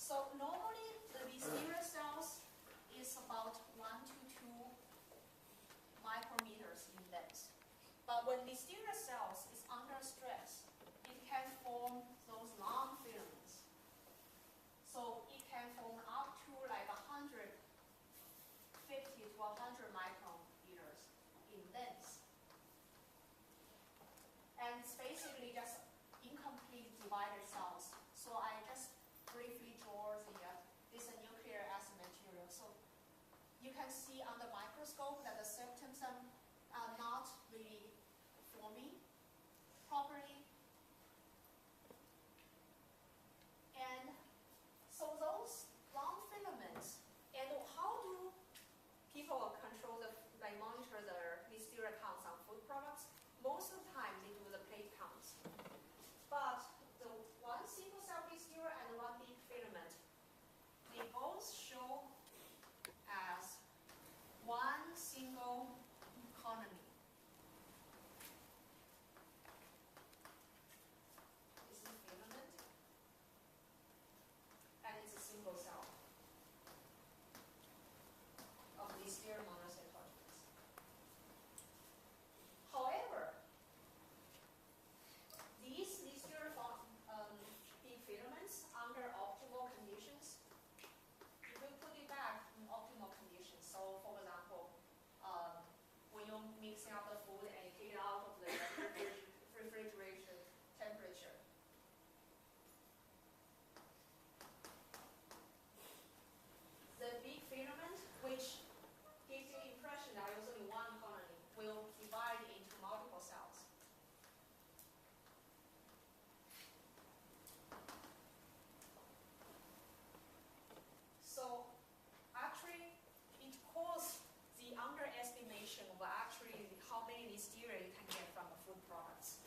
So normally the listeria cells is about 1 to 2 micrometers in length. But when listeria cells is under stress, it can form those long filaments. So it can form up to like 150 to 100 micrometers in length. And it's basically just incomplete divided cells. So I just briefly draw this nuclear acid material. So you can see on the microscope that the symptoms are not really forming properly. And so those long filaments, and how do people control monitor the listeria counts on food products? Most of the time they do the plate counts. But the one single cell listeria and one big filament, they both show as one single colony. This is a filament, and it's a single cell of listeria monocytogenes. However, these listeria big filaments under optimal conditions, if we put it back in optimal conditions, so for example, when you're mixing up the food and you take it out of the refrigeration temperature, the big filament, which gives you the impression that there's only one colony, will divide into multiple cells. So actually, it causes the underestimation of actually how many listeria you can get from the food products.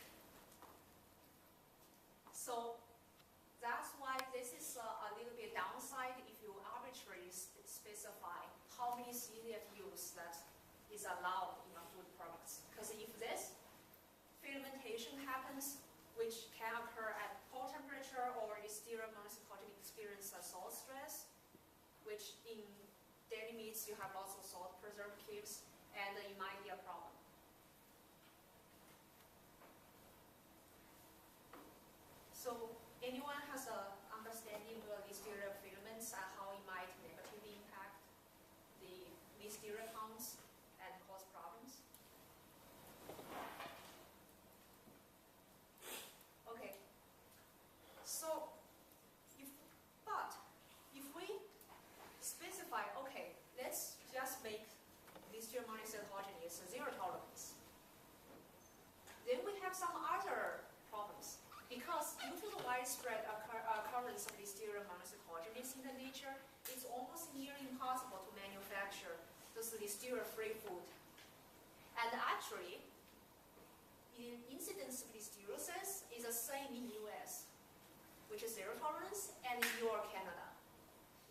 So that's why this is a little bit downside if you arbitrarily specify how many CDF use that is allowed in the food products. Because if this filamentation happens, which can occur at cold temperature, or listeria monocytogenes experience a salt stress, which in dairy meats you have lots of salt preservatives, and it might be a problem. So anyone has an understanding of the listeria filaments and how it might negatively impact the listeria counts and cause problems? Okay. So if we specify, okay, let's just make listeria monocytogenes zero tolerance. Then we have some other problems. Because due to the widespread occurrence of listeria monocytogenes in the nature, it's almost nearly impossible to manufacture this listeria-free food. And actually, the incidence of listeriosis is the same in US, which is zero tolerance, and in Europe, Canada,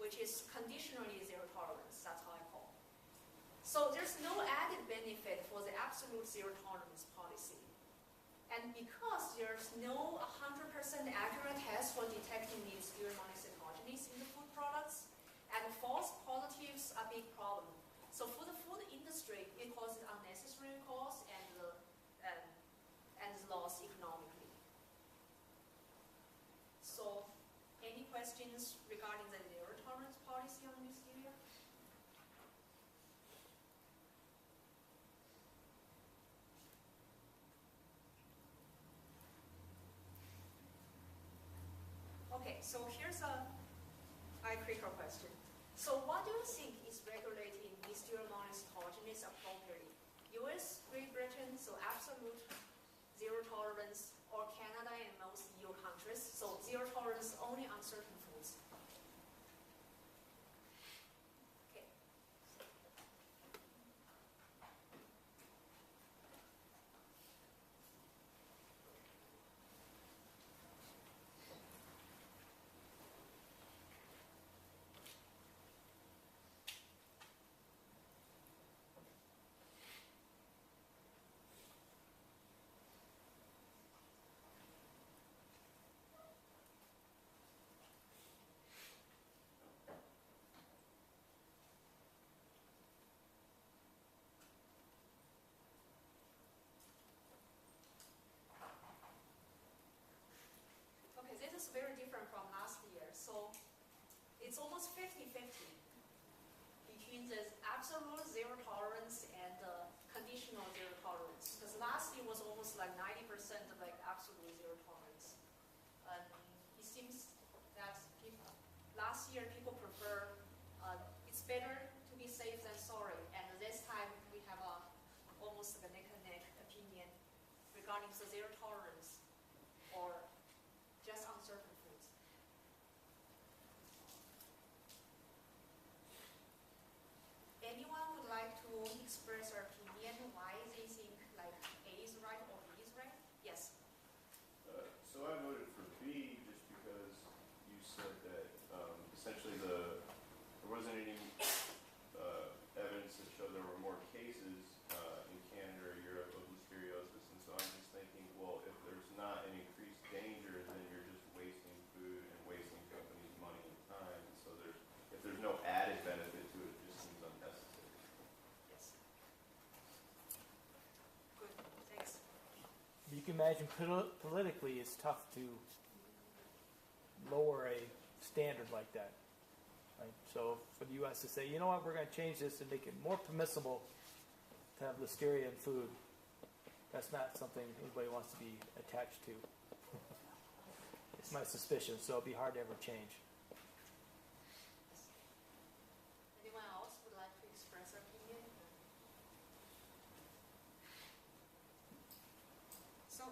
which is conditionally zero tolerance. That's how I call it. So there's no added benefit for the absolute zero tolerance policy. And because there's no 100% accurate test for detecting listeria monocytogenes in the food products, and false positives are a big problem. So for the food industry, it causes unnecessary costs and loss economically. So any questions regarding the zero tolerance policy on listeria? Okay, so here's a critical question. So what do you think is regulating listeria monocytogenes appropriately? US, Great Britain, so absolute zero tolerance, or Canada and most EU countries, so zero tolerance only on certain foods. Okay. different from last year. So it's almost 50-50 between the absolute zero tolerance and conditional zero tolerance. Because last year was almost like 90% of like absolute zero tolerance. It seems that last year people prefer it's better to be safe than sorry, and this time we have almost a neck and neck opinion regarding the zero tolerance or just uncertain foods. Anyone would like to express their opinion why they think like A is right or B is right? Yes. So I voted for B just because you said that essentially there wasn't any evidence that showed there were more cases in Canada or Europe of listeriosis, and so I'm just thinking, well, if there's not an increased danger, then you're just wasting food and wasting companies' money and time. And so if there's no added benefit to it, it just seems unnecessary. Yes. Good. Thanks. You can imagine politically it's tough to lower a standard like that. Right? So for the U.S. to say, you know what, we're going to change this and make it more permissible to have listeria in food, that's not something anybody wants to be attached to. It's my suspicion, so it'll be hard to ever change. Anyone else would like to express their opinion? So,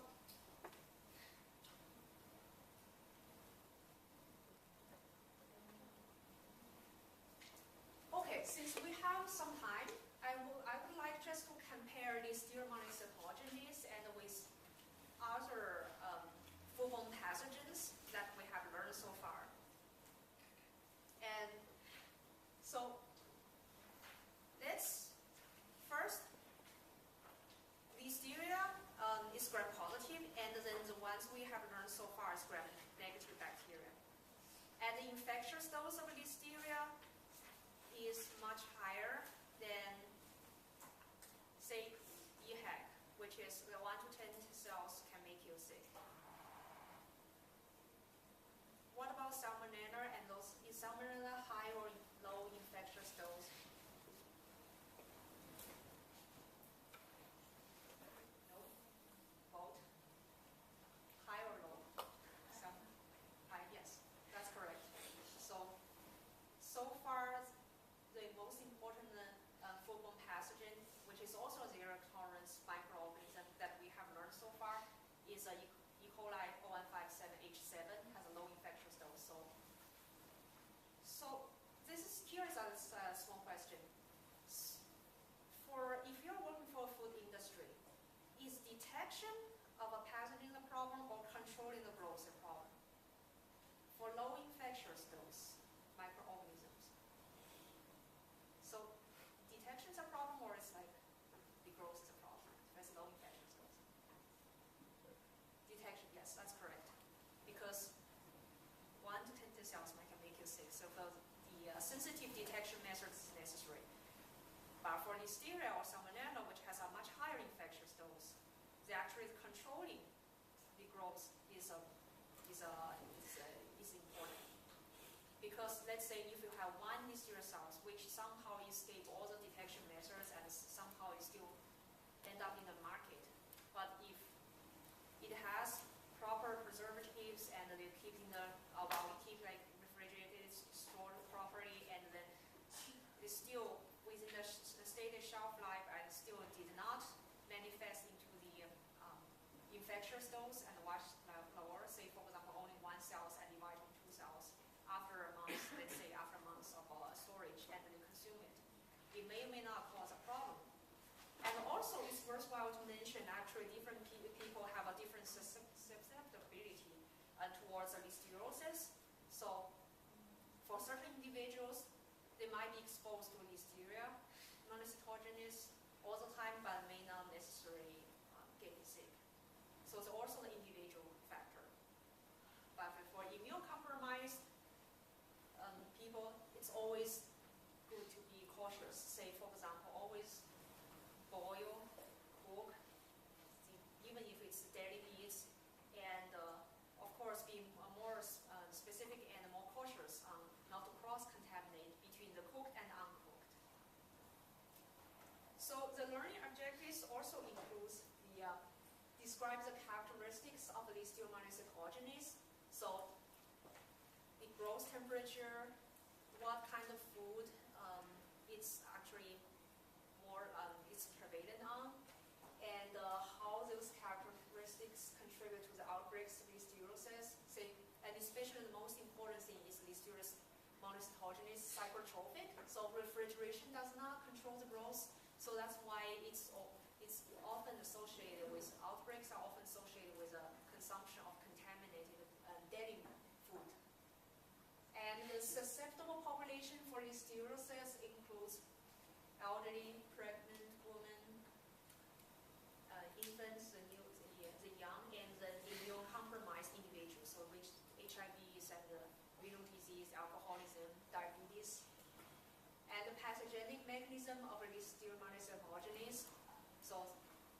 okay, since we have some time, I would like just to compare these Stereomonic pathogens and with other foodborne pathogens that we have learned so far. And so let's first, listeria is gram-positive, and then the ones we have learned so far is gram-negative bacteria. And the infectious dose of listeria is much higher than, say, EHEC, which is the 1 to 10 cells can make you sick. What about salmonella and those? Is salmonella high or low infectious dose? No? Both? High or low? Some high, yes, that's correct. So far, the most important foodborne pathogen, which is also a zero tolerance microorganism that we have learned so far, is E. coli 0157H7, has a low infectious dose. So this is curious as a small question. If you're working for a food industry, is detection of a pathogen a problem or controlling the growth a problem? For low infectious dose microorganisms. So detection is a problem, or it's like the growth is a problem? That's low infectious dose. Detection, yes, that's correct. Because 1 to 10 cells might make you sick, so the sensitive detection methods is necessary. But for listeria or salmonella, which has a much higher infectious dose, the actually controlling the growth is important. Because let's say if you have one listeria cells which somehow escape all the detection methods and somehow it still end up in the market, but if it has proper preservatives and they keep in the we keep like refrigerated, stored properly, and then it's still within the stated shelf life and still did not manifest into the infectious dose and watch lower, say for example only 1 cells and divide into 2 cells after a month, let's say after months of storage, and then you consume it. It may or may not cause a problem. And also it's worthwhile to mention actually different people have a different susceptibility towards listeriosis. So for certain individuals, they might be exposed to listeria, non-pathogenous all the time, but may not necessarily get sick. So it's also the individual factor. But for immunocompromised people, it's always good to be cautious. Say, for example, always boil, cook, even if it's daily needs, and of course be more So the learning objectives also includes the describe the characteristics of the Listeria monocytogenes. So the growth temperature, what kind of food it's actually more it's prevalent on, and how those characteristics contribute to the outbreaks of listeriosis. And especially the most important thing is Listeria monocytogenes psychotrophic. So refrigeration does not control the growth. So that's why it's often associated with outbreaks are often associated with the consumption of contaminated daily food. And the susceptible population for listeriosis includes elderly, pregnant women, infants, the young, and the immunocompromised individuals, so which HIVs and renal disease, alcoholism, diabetes. And the pathogenic mechanism of Listeria monocytogenes, so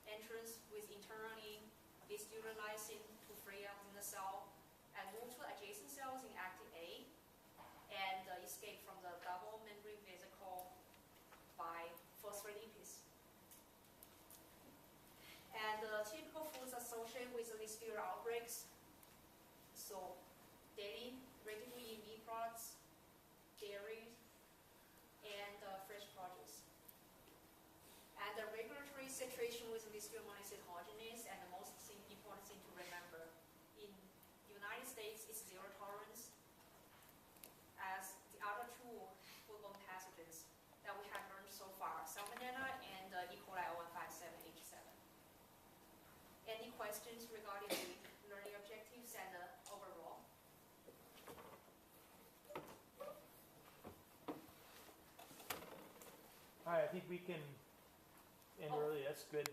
entrance with internally Listeria lysine to free up in the cell and move to adjacent cells in actin A, and escape from the double membrane vesicle by phospholipids. And the typical foods associated with the Listeria outbreaks, so daily, ready-to-eat meat products, dairy, and fresh produce. And the regulatory situation with Listeria monocytogenes, and the most important thing to remember, in the United States it's zero tolerance, as the other two foodborne pathogens that we have learned so far, Salmonella and E. coli 0157H7. Any questions regarding the learning objectives and overall? All right, I think we can end early. That's good.